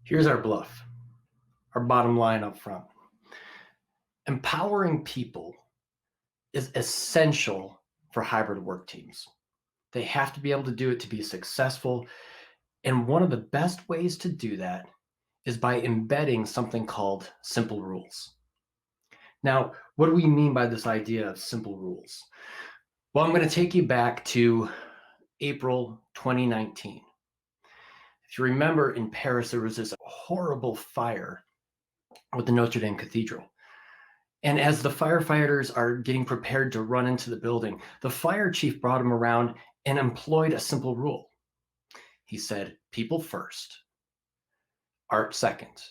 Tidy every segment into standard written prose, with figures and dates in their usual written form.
Here's our bluff, our bottom line up front. Empowering people is essential for hybrid work teams. They have to be able to do it to be successful. And one of the best ways to do that is by embedding something called simple rules. Now, what do we mean by this idea of simple rules? Well, I'm going to take you back to April 2019. If you remember, in Paris, there was this horrible fire with the Notre Dame Cathedral. And as the firefighters are getting prepared to run into the building, the fire chief brought them around and employed a simple rule. He said, people first, art second,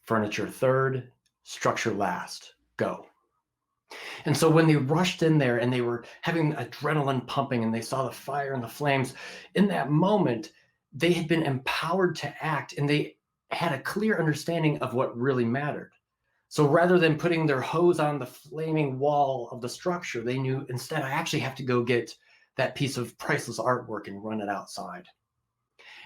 furniture third, structure last, go. And so when they rushed in there and they were having adrenaline pumping and they saw the fire and the flames, in that moment, they had been empowered to act and they had a clear understanding of what really mattered. So rather than putting their hose on the flaming wall of the structure, they knew instead, I actually have to go get that piece of priceless artwork and run it outside.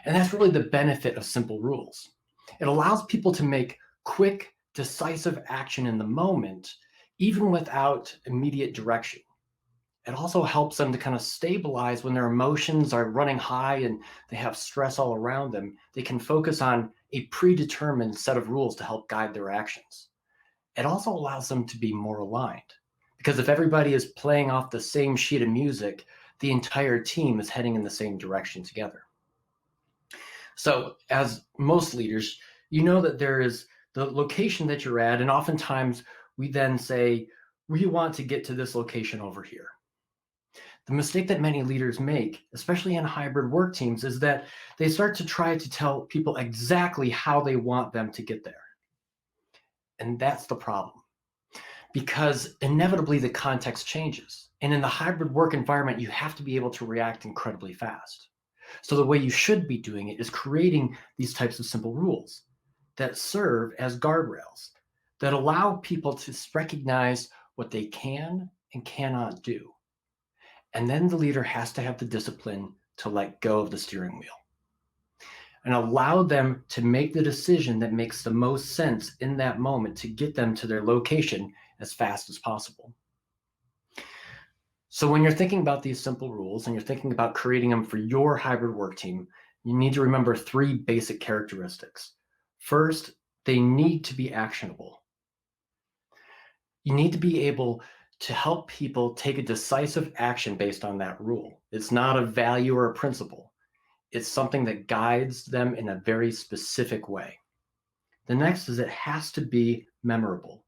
And that's really the benefit of simple rules. It allows people to make quick, decisive action in the moment, even without immediate direction. It also helps them to kind of stabilize when their emotions are running high and they have stress all around them. They can focus on a predetermined set of rules to help guide their actions. It also allows them to be more aligned, because if everybody is playing off the same sheet of music, the entire team is heading in the same direction together. So as most leaders, you know that there is the location that you're at, and oftentimes we then say, we want to get to this location over here. The mistake that many leaders make, especially in hybrid work teams, is that they start to try to tell people exactly how they want them to get there. And that's the problem, because inevitably the context changes. And in the hybrid work environment, you have to be able to react incredibly fast. So the way you should be doing it is creating these types of simple rules that serve as guardrails that allow people to recognize what they can and cannot do. And then the leader has to have the discipline to let go of the steering wheel and allow them to make the decision that makes the most sense in that moment to get them to their location as fast as possible. So when you're thinking about these simple rules and you're thinking about creating them for your hybrid work team, you need to remember three basic characteristics. First, they need to be actionable. You need to be able to help people take a decisive action based on that rule. It's not a value or a principle. It's something that guides them in a very specific way. The next is it has to be memorable.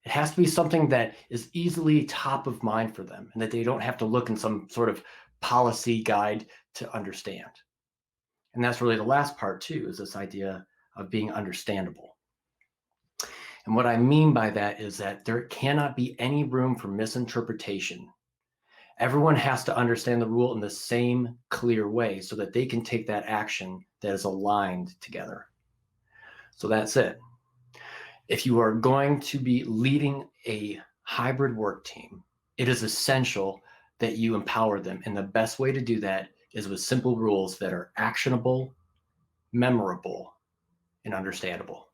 It has to be something that is easily top of mind for them and that they don't have to look in some sort of policy guide to understand. And that's really the last part too, is this idea of being understandable. And what I mean by that is that there cannot be any room for misinterpretation. Everyone has to understand the rule in the same clear way so that they can take that action that is aligned together. So that's it. If you are going to be leading a hybrid work team, it is essential that you empower them. And the best way to do that is with simple rules that are actionable, memorable, and understandable.